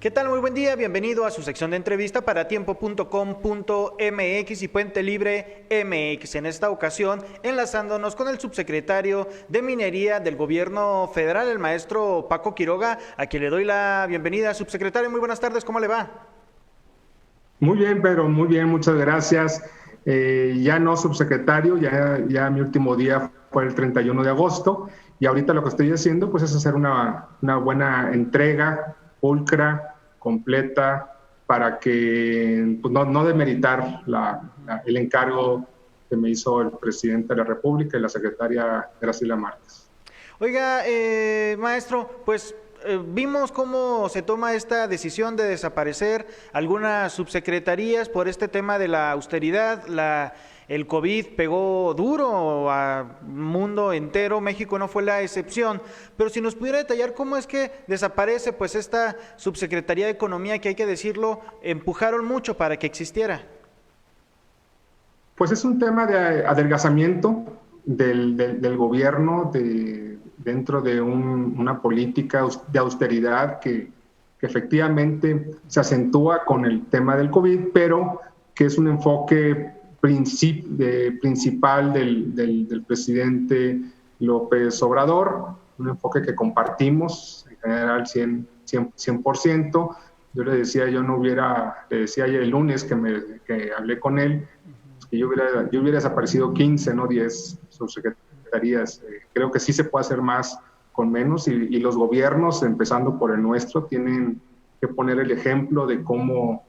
¿Qué tal? Muy buen día, bienvenido a su sección de entrevista para tiempo.com.mx y Puente Libre MX. En esta ocasión, enlazándonos con el subsecretario de Minería del Gobierno Federal, el maestro Paco Quiroga, a quien le doy la bienvenida. Subsecretario, muy buenas tardes, ¿cómo le va? Muy bien, Pedro, muy bien, muchas gracias. Ya no subsecretario, ya mi último día fue el 31 de agosto y ahorita lo que estoy haciendo pues es hacer una buena entrega, pulcra, completa, para que pues, no demeritar el encargo que me hizo el presidente de la República y la secretaria Graciela Márquez. Oiga, maestro, pues vimos cómo se toma esta decisión de desaparecer algunas subsecretarías por este tema de la austeridad. El COVID pegó duro al mundo entero, México no fue la excepción, pero si nos pudiera detallar cómo es que desaparece pues esta subsecretaría de Economía, que hay que decirlo, empujaron mucho para que existiera. Pues es un tema de adelgazamiento del gobierno dentro de una política de austeridad que efectivamente se acentúa con el tema del COVID, pero que es un enfoque principal del presidente López Obrador, un enfoque que compartimos en general 100%. Yo le decía ayer el lunes que hablé con él, que yo hubiera desaparecido 15, no 10 subsecretarías. Creo que sí se puede hacer más con menos y los gobiernos, empezando por el nuestro, tienen que poner el ejemplo de cómo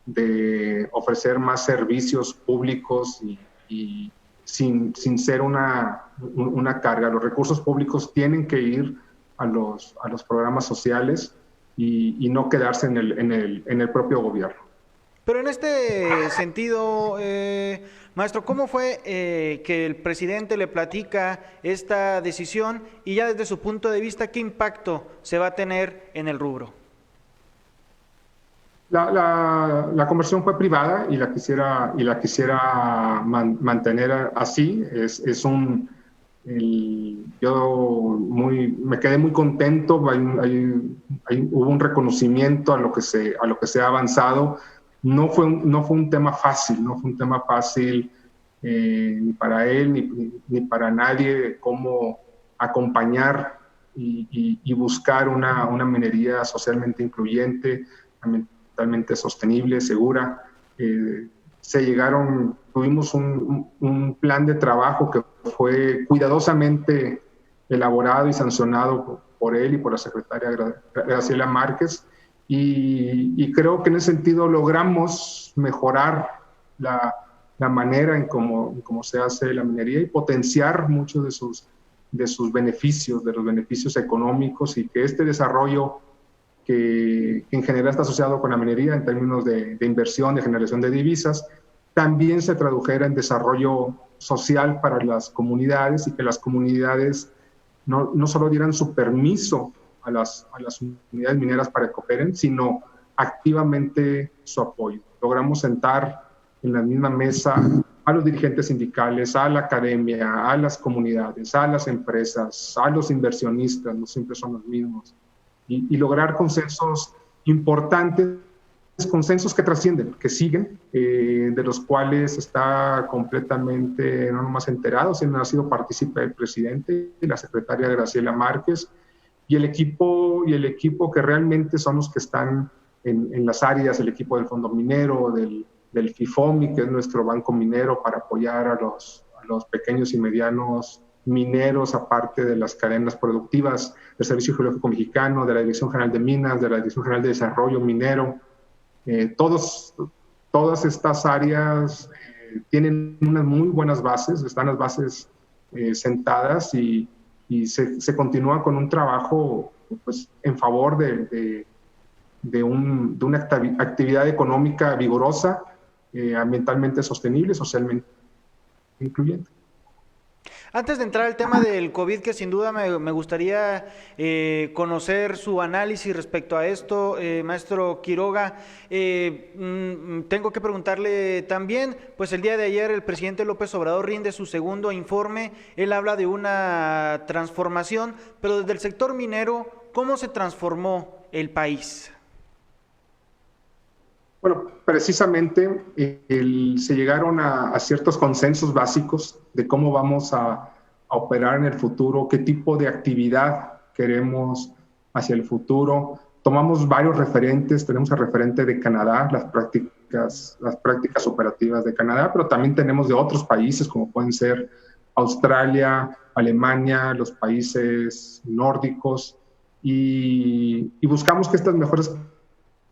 de ofrecer más servicios públicos y sin ser una carga. Los recursos públicos tienen que ir a los programas sociales y no quedarse en el propio gobierno. Pero en este sentido, maestro, ¿cómo fue que el presidente le platica esta decisión y ya desde su punto de vista, qué impacto se va a tener en el rubro? La conversión fue privada y la quisiera mantener así. Me quedé muy contento. Hubo un reconocimiento a lo que se ha avanzado. No fue un tema fácil, ni para él ni para nadie, cómo acompañar y buscar una minería socialmente incluyente, totalmente sostenible, segura. Tuvimos un plan de trabajo que fue cuidadosamente elaborado y sancionado por él y por la secretaria Graciela Márquez, y creo que en ese sentido logramos mejorar la manera en cómo se hace la minería y potenciar muchos de sus beneficios, de los beneficios económicos, y que este desarrollo que en general está asociado con la minería en términos de inversión, de generación de divisas, también se tradujera en desarrollo social para las comunidades, y que las comunidades no solo dieran su permiso a las unidades mineras para que cooperen, sino activamente su apoyo. Logramos sentar en la misma mesa a los dirigentes sindicales, a la academia, a las comunidades, a las empresas, a los inversionistas, no siempre son los mismos, y lograr consensos importantes, consensos que trascienden, que siguen, de los cuales está completamente no nomás enterado, sino ha sido partícipe el presidente y la secretaria Graciela Márquez, y el equipo que realmente son los que están en las áreas, el equipo del Fondo Minero, del FIFOMI, que es nuestro banco minero para apoyar a los pequeños y medianos mineros, aparte de las cadenas productivas del Servicio Geológico Mexicano, de la Dirección General de Minas, de la Dirección General de Desarrollo Minero. Todas estas áreas tienen unas muy buenas bases, están las bases sentadas, y se continúa con un trabajo pues, en favor de una actividad económica vigorosa, ambientalmente sostenible, socialmente incluyente. Antes de entrar al tema del COVID, que sin duda me gustaría conocer su análisis respecto a esto, maestro Quiroga, tengo que preguntarle también, pues el día de ayer el presidente López Obrador rinde su segundo informe. Él habla de una transformación, pero desde el sector minero, ¿cómo se transformó el país? Bueno, precisamente se llegaron a ciertos consensos básicos de cómo vamos a operar en el futuro, qué tipo de actividad queremos hacia el futuro. Tomamos varios referentes, tenemos el referente de Canadá, las prácticas operativas de Canadá, pero también tenemos de otros países como pueden ser Australia, Alemania, los países nórdicos, y buscamos que estas mejores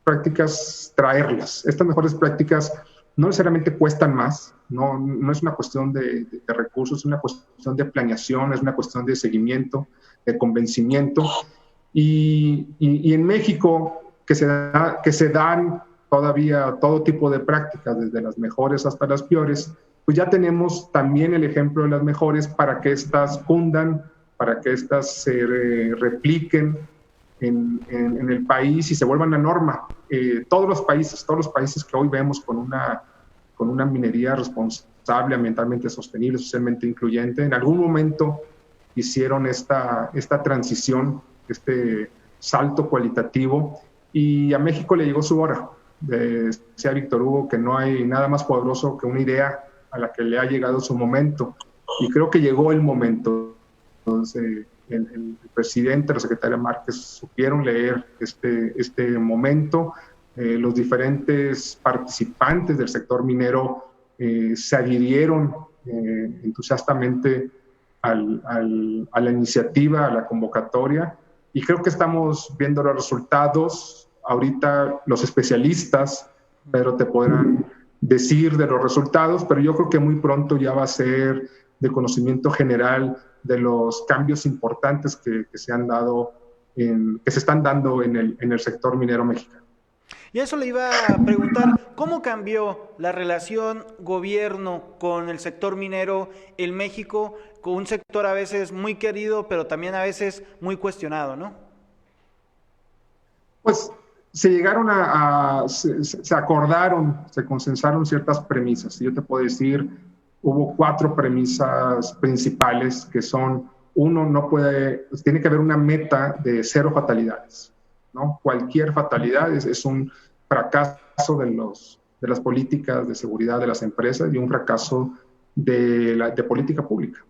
prácticas traerlas. Estas mejores prácticas no necesariamente cuestan más, no es una cuestión de recursos, es una cuestión de planeación, es una cuestión de seguimiento, de convencimiento. Y en México, que se dan todavía todo tipo de prácticas, desde las mejores hasta las peores, pues ya tenemos también el ejemplo de las mejores para que éstas cundan, para que éstas se repliquen en el país y se vuelvan la norma. Todos los países que hoy vemos con una minería responsable, ambientalmente sostenible, socialmente incluyente, en algún momento hicieron esta transición, este salto cualitativo, y a México le llegó su hora. Decía Víctor Hugo que no hay nada más poderoso que una idea a la que le ha llegado su momento, y creo que llegó el momento. Entonces, el presidente, la secretaria Márquez supieron leer este momento. Los diferentes participantes del sector minero se adhirieron entusiastamente a la iniciativa, a la convocatoria, y creo que estamos viendo los resultados. Ahorita los especialistas, Pedro, te podrán decir de los resultados, pero yo creo que muy pronto ya va a ser de conocimiento general de los cambios importantes que se han dado, que se están dando en el sector minero mexicano. Y eso le iba a preguntar, ¿cómo cambió la relación gobierno con el sector minero en México, con un sector a veces muy querido, pero también a veces muy cuestionado, ¿no? Pues se llegaron se acordaron, se consensaron ciertas premisas. Yo te puedo decir, hubo 4 premisas principales que son: uno, tiene que haber una meta de 0 fatalidades, ¿no? Cualquier fatalidad es un fracaso de las políticas de seguridad de las empresas y un fracaso de política pública.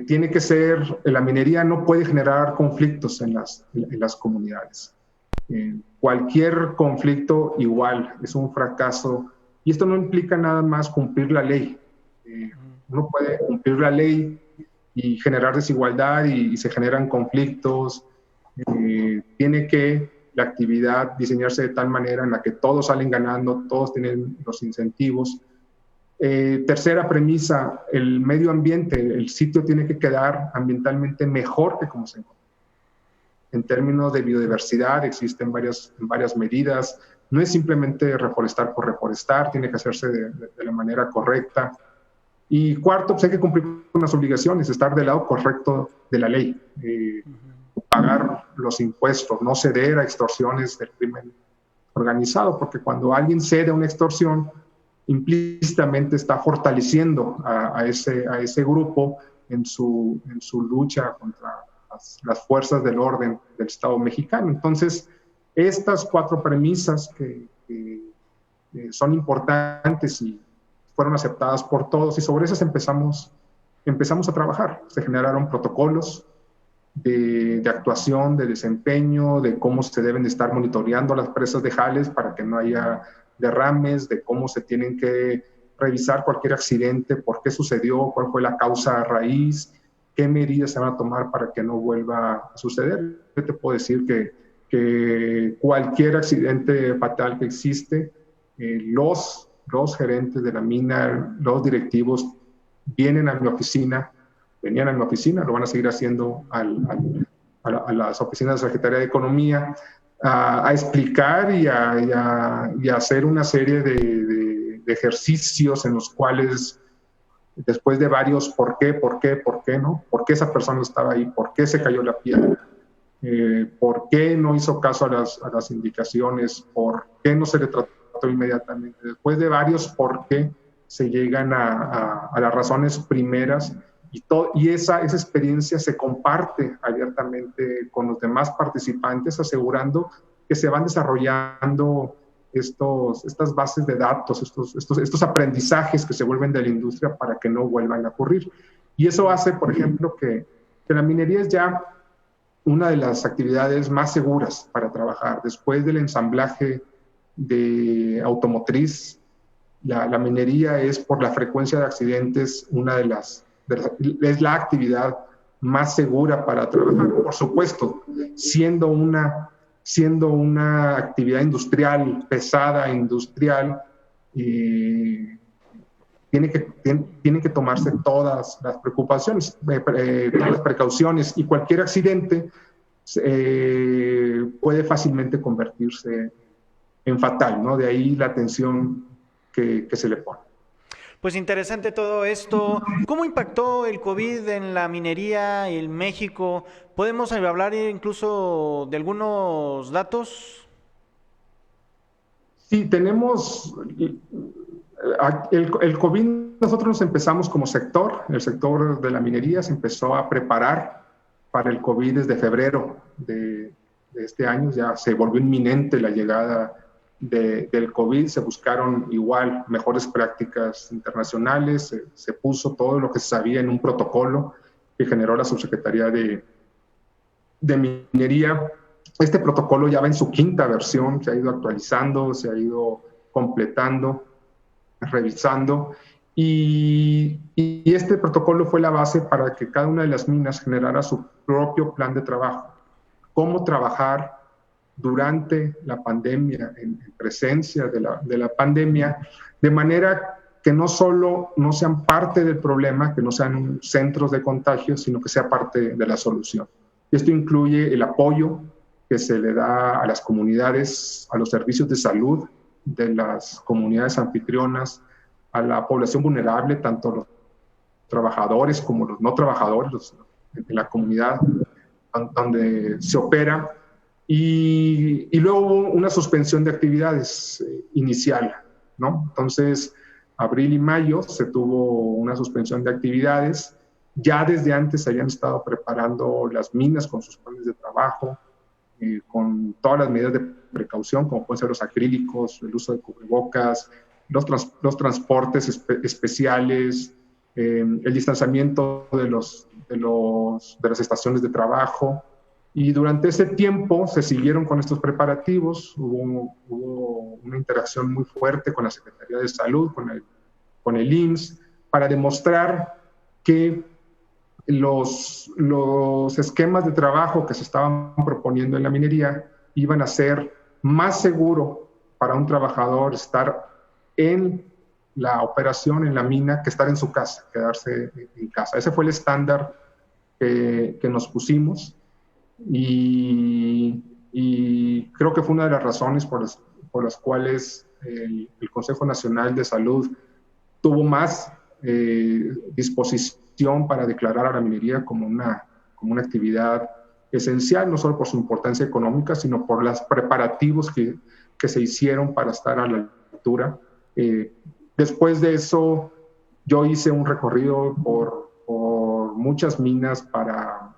Tiene que ser, la minería no puede generar conflictos en las comunidades. Cualquier conflicto igual es un fracaso, y esto no implica nada más cumplir la ley. Uno puede cumplir la ley y generar desigualdad y se generan conflictos. Tiene que la actividad diseñarse de tal manera en la que todos salen ganando, todos tienen los incentivos. Tercera premisa, el medio ambiente, el sitio tiene que quedar ambientalmente mejor que como se encuentra. En términos de biodiversidad existen varias medidas. No es simplemente reforestar por reforestar, tiene que hacerse de la manera correcta. Y cuarto, pues hay que cumplir con las obligaciones, estar del lado correcto de la ley, pagar los impuestos, no ceder a extorsiones del crimen organizado, porque cuando alguien cede a una extorsión, implícitamente está fortaleciendo a ese grupo en su lucha contra las fuerzas del orden del Estado mexicano. Entonces, estas 4 premisas que son importantes y fueron aceptadas por todos, y sobre esas empezamos a trabajar. Se generaron protocolos de actuación, de desempeño, de cómo se deben de estar monitoreando las presas de Jales para que no haya derrames, de cómo se tienen que revisar cualquier accidente, por qué sucedió, cuál fue la causa raíz, qué medidas se van a tomar para que no vuelva a suceder. Yo te puedo decir que cualquier accidente fatal que existe, los gerentes de la mina, los directivos venían a mi oficina, lo van a seguir haciendo a las oficinas de Secretaría de Economía, a explicar y a hacer una serie de ejercicios en los cuales, después de varios por qué, ¿no? ¿Por qué esa persona estaba ahí? ¿Por qué se cayó la piedra? ¿Por qué no hizo caso a las indicaciones? ¿Por qué no se le trató inmediatamente? Después de varios por qué, se llegan a las razones primeras, y esa experiencia se comparte abiertamente con los demás participantes, asegurando que se van desarrollando estas bases de datos, estos aprendizajes que se vuelven de la industria para que no vuelvan a ocurrir. Y eso hace, por ejemplo, que la minería es ya una de las actividades más seguras para trabajar. Después del ensamblaje de automotriz, la minería es, por la frecuencia de accidentes, es la actividad más segura para trabajar. Por supuesto, siendo una actividad industrial, pesada, industrial, tiene que tomarse todas las preocupaciones, todas las precauciones, y cualquier accidente puede fácilmente convertirse en fatal, ¿no? De ahí la atención que se le pone. Pues interesante todo esto. ¿Cómo impactó el COVID en la minería en México? ¿Podemos hablar incluso de algunos datos? Sí, tenemos el COVID. Nosotros nos empezamos como sector, el sector de la minería se empezó a preparar para el COVID desde febrero de este año. Ya se volvió inminente la llegada del COVID, se buscaron igual mejores prácticas internacionales, se puso todo lo que se sabía en un protocolo que generó la Subsecretaría de Minería. Este protocolo ya va en su 5ª versión, se ha ido actualizando, se ha ido completando, revisando, y este protocolo fue la base para que cada una de las minas generara su propio plan de trabajo. Cómo trabajar durante la pandemia, en presencia de la pandemia, de manera que no solo no sean parte del problema, que no sean centros de contagio, sino que sea parte de la solución. Esto incluye el apoyo que se le da a las comunidades, a los servicios de salud de las comunidades anfitrionas, a la población vulnerable, tanto los trabajadores como los no trabajadores de la comunidad donde se opera. Y luego hubo una suspensión de actividades inicial, ¿no? Entonces, abril y mayo se tuvo una suspensión de actividades. Ya desde antes se habían estado preparando las minas con sus planes de trabajo, con todas las medidas de precaución, como pueden ser los acrílicos, el uso de cubrebocas, los transportes especiales, el distanciamiento de las estaciones de trabajo. Y durante ese tiempo se siguieron con estos preparativos, hubo una interacción muy fuerte con la Secretaría de Salud, con el IMSS, para demostrar que los esquemas de trabajo que se estaban proponiendo en la minería iban a ser más seguro para un trabajador estar en la operación, en la mina, que estar en su casa, quedarse en casa. Ese fue el estándar que nos pusimos. Y creo que fue una de las razones por las cuales el Consejo Nacional de Salud tuvo más disposición para declarar a la minería como una actividad esencial, no solo por su importancia económica, sino por los preparativos que se hicieron para estar a la altura. Después de eso, yo hice un recorrido por muchas minas para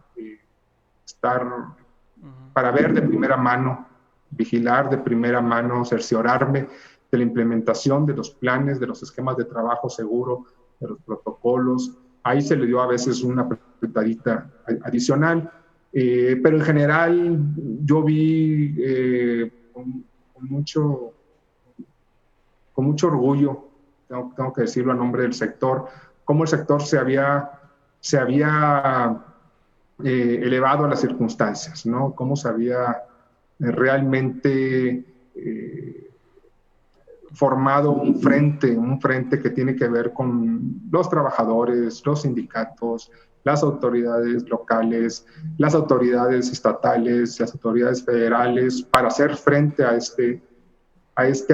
ver de primera mano, vigilar de primera mano, cerciorarme de la implementación de los planes, de los esquemas de trabajo seguro, de los protocolos. Ahí se le dio a veces una apretadita adicional, pero en general yo vi con mucho orgullo, tengo que decirlo a nombre del sector, cómo el sector se había elevado a las circunstancias, ¿no? Cómo se había realmente formado un frente que tiene que ver con los trabajadores, los sindicatos, las autoridades locales, las autoridades estatales, las autoridades federales, para hacer frente a este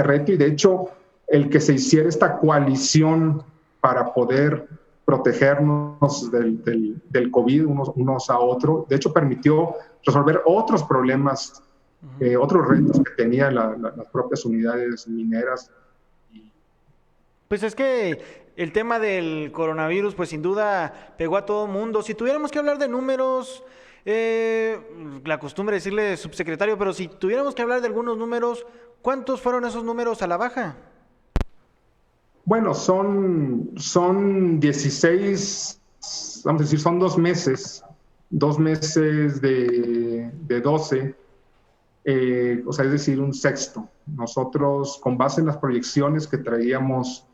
reto. Y de hecho, el que se hiciera esta coalición para poder protegernos del COVID unos a otros, de hecho permitió resolver otros problemas, otros retos que tenían las propias unidades mineras. Pues es que el tema del coronavirus, pues sin duda pegó a todo el mundo. Si tuviéramos que hablar de números, la costumbre de decirle subsecretario, pero si tuviéramos que hablar de algunos números, ¿cuántos fueron esos números a la baja? Bueno, son 16, vamos a decir, son 2 meses de 12, o sea, es decir, un sexto. Nosotros, con base en las proyecciones que traíamos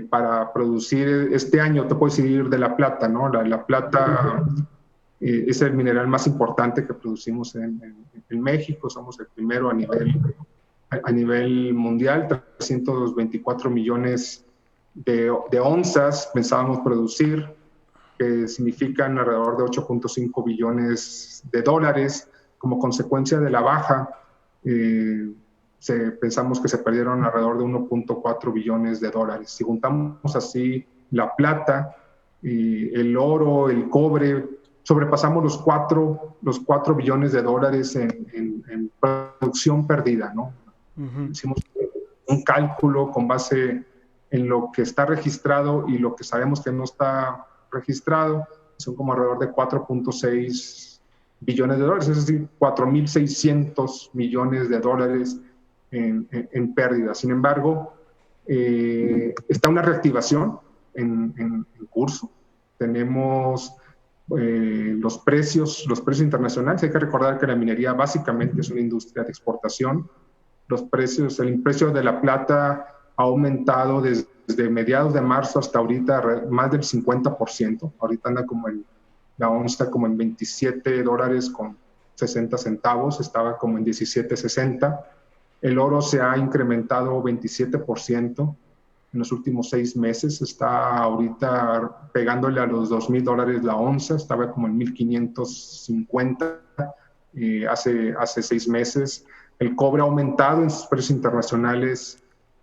para producir este año, te puedo decir de la plata, ¿no? La plata es el mineral más importante que producimos en México, somos el primero a nivel mundial, 324 millones de onzas pensábamos producir, que significan alrededor de 8.5 billones de dólares. Como consecuencia de la baja, pensamos que se perdieron alrededor de 1.4 billones de dólares. Si juntamos así la plata, el oro, el cobre, sobrepasamos los 4 billones de dólares en producción perdida, ¿no? Uh-huh. Hicimos un cálculo con base en lo que está registrado y lo que sabemos que no está registrado, son como alrededor de 4.6 billones de dólares, es decir, 4.600 millones de dólares en pérdida. Sin embargo, está una reactivación en curso. Tenemos los precios internacionales. Hay que recordar que la minería básicamente es una industria de exportación. El precio de la plata ha aumentado desde mediados de marzo hasta ahorita más del 50%. Ahorita anda la onza como en $27.60, estaba como en 17.60. El oro se ha incrementado 27% en los últimos 6 meses. Está ahorita pegándole a los $2,000 la onza, estaba como en 1.550 hace 6 meses. El cobre ha aumentado en sus precios internacionales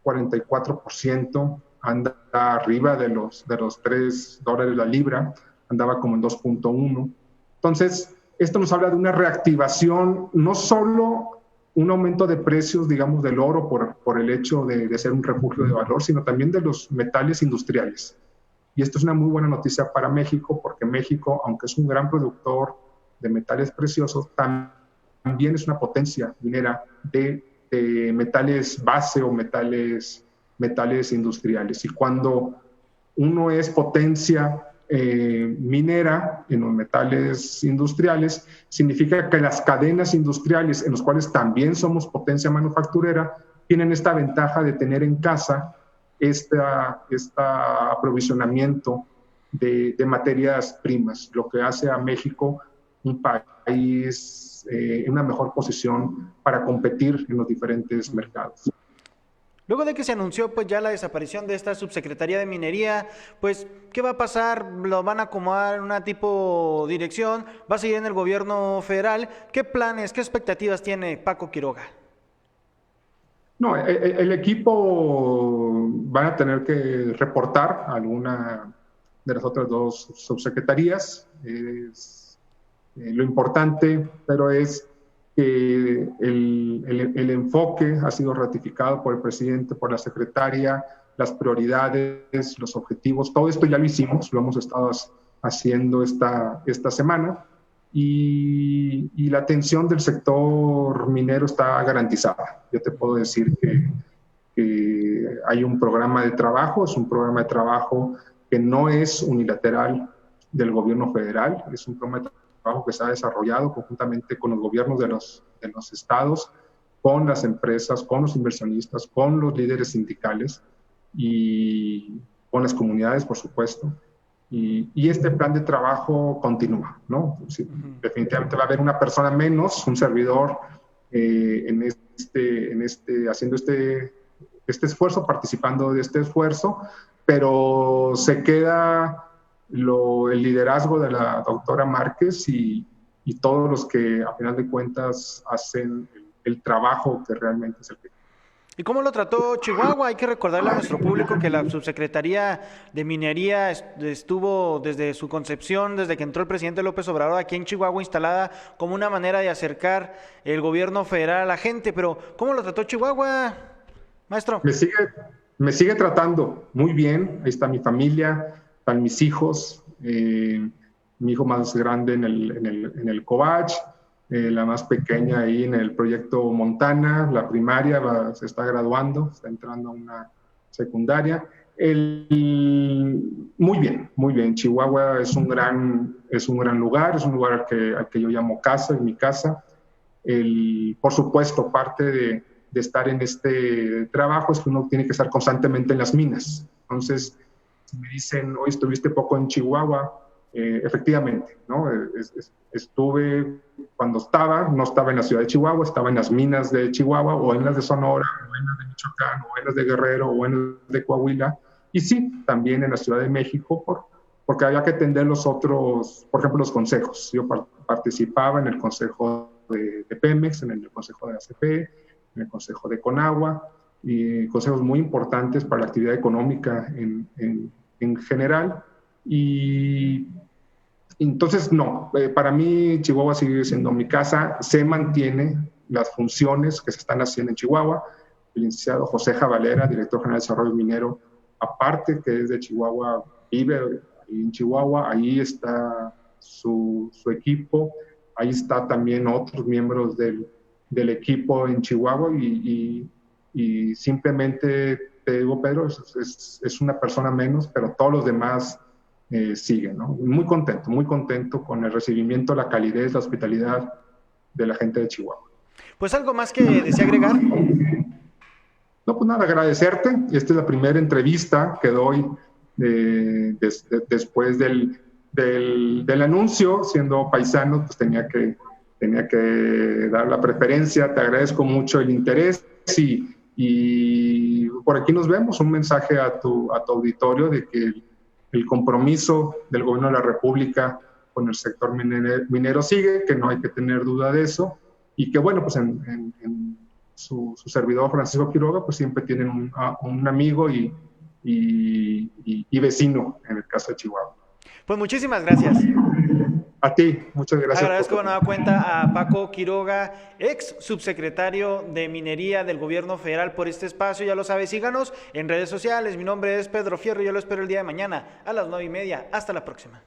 44%, anda arriba de los $3 la libra, andaba como en 2.1. Entonces, esto nos habla de una reactivación, no solo un aumento de precios, digamos, del oro por el hecho de ser un refugio de valor, sino también de los metales industriales. Y esto es una muy buena noticia para México, porque México, aunque es un gran productor de metales preciosos, también es una potencia minera de metales base o metales industriales. Y cuando uno es potencia minera en los metales industriales, significa que las cadenas industriales, en las cuales también somos potencia manufacturera, tienen esta ventaja de tener en casa este aprovisionamiento de materias primas, lo que hace a México un país en una mejor posición para competir en los diferentes mercados. Luego de que se anunció pues ya la desaparición de esta subsecretaría de minería, pues ¿qué va a pasar? ¿Lo van a acomodar en una tipo dirección? ¿Va a seguir en el gobierno federal? ¿Qué planes, qué expectativas tiene Paco Quiroga? No, el equipo van a tener que reportar a alguna de las otras 2 subsecretarías. Lo importante, pero es que el enfoque ha sido ratificado por el presidente, por la secretaria, las prioridades, los objetivos, todo esto ya lo hicimos, lo hemos estado haciendo esta semana, y la atención del sector minero está garantizada. Yo te puedo decir que hay un programa de trabajo, es un programa de trabajo que no es unilateral del gobierno federal, es un programa de trabajo que se ha desarrollado conjuntamente con los gobiernos de los estados, con las empresas, con los inversionistas, con los líderes sindicales y con las comunidades, por supuesto. Y este plan de trabajo continúa, ¿no? Sí, definitivamente va a haber una persona menos, un servidor haciendo este esfuerzo, participando de este esfuerzo, pero se queda el liderazgo de la doctora Márquez y todos los que a final de cuentas hacen el trabajo que realmente es el que... ¿Y cómo lo trató Chihuahua? Hay que recordarle a nuestro público que la Subsecretaría de Minería estuvo desde su concepción, desde que entró el presidente López Obrador aquí en Chihuahua, instalada como una manera de acercar el gobierno federal a la gente. Pero ¿cómo lo trató Chihuahua? Maestro. Me sigue tratando muy bien. Ahí está mi familia, están mis hijos, mi hijo más grande en el Covach, la más pequeña ahí en el proyecto Montana, la primaria se está graduando, está entrando a una secundaria. Muy bien, muy bien. Chihuahua es un gran lugar, es un lugar al que yo llamo casa, en mi casa. Por supuesto, parte de estar en este trabajo es que uno tiene que estar constantemente en las minas. Entonces, si me dicen, hoy estuviste poco en Chihuahua, efectivamente, ¿no? Estuve cuando no estaba en la ciudad de Chihuahua, estaba en las minas de Chihuahua, o en las de Sonora, o en las de Michoacán, o en las de Guerrero, o en las de Coahuila, y sí, también en la Ciudad de México, porque había que atender los otros, por ejemplo, los consejos. Yo participaba en el consejo de Pemex, en el consejo de ACP, en el consejo de Conagua, y consejos muy importantes para la actividad económica en general. Y entonces, no, para mí Chihuahua sigue siendo mi casa, se mantiene las funciones que se están haciendo en Chihuahua. El licenciado José Jabalera, director general de Desarrollo Minero, aparte que es de Chihuahua, vive en Chihuahua, ahí está su equipo, ahí está también otros miembros del equipo en Chihuahua y simplemente te digo, Pedro, es una persona menos, pero todos los demás siguen, ¿no? Muy contento con el recibimiento, la calidez, la hospitalidad de la gente de Chihuahua. Pues algo más que desea agregar. No, pues nada, agradecerte. Esta es la primera entrevista que doy después del anuncio. Siendo paisano, pues tenía que dar la preferencia. Te agradezco mucho el interés y por aquí nos vemos. Un mensaje a tu auditorio de que el compromiso del gobierno de la República con el sector minero sigue, que no hay que tener duda de eso, y que bueno, pues en su servidor Francisco Quiroga, pues siempre tienen un amigo y vecino en el caso de Chihuahua. Pues muchísimas gracias. A ti, muchas gracias. Agradezco de nueva cuenta a Paco Quiroga, ex subsecretario de Minería del Gobierno Federal, por este espacio. Ya lo sabes, síganos en redes sociales. Mi nombre es Pedro Fierro y yo lo espero el día de mañana a las 9:30. Hasta la próxima.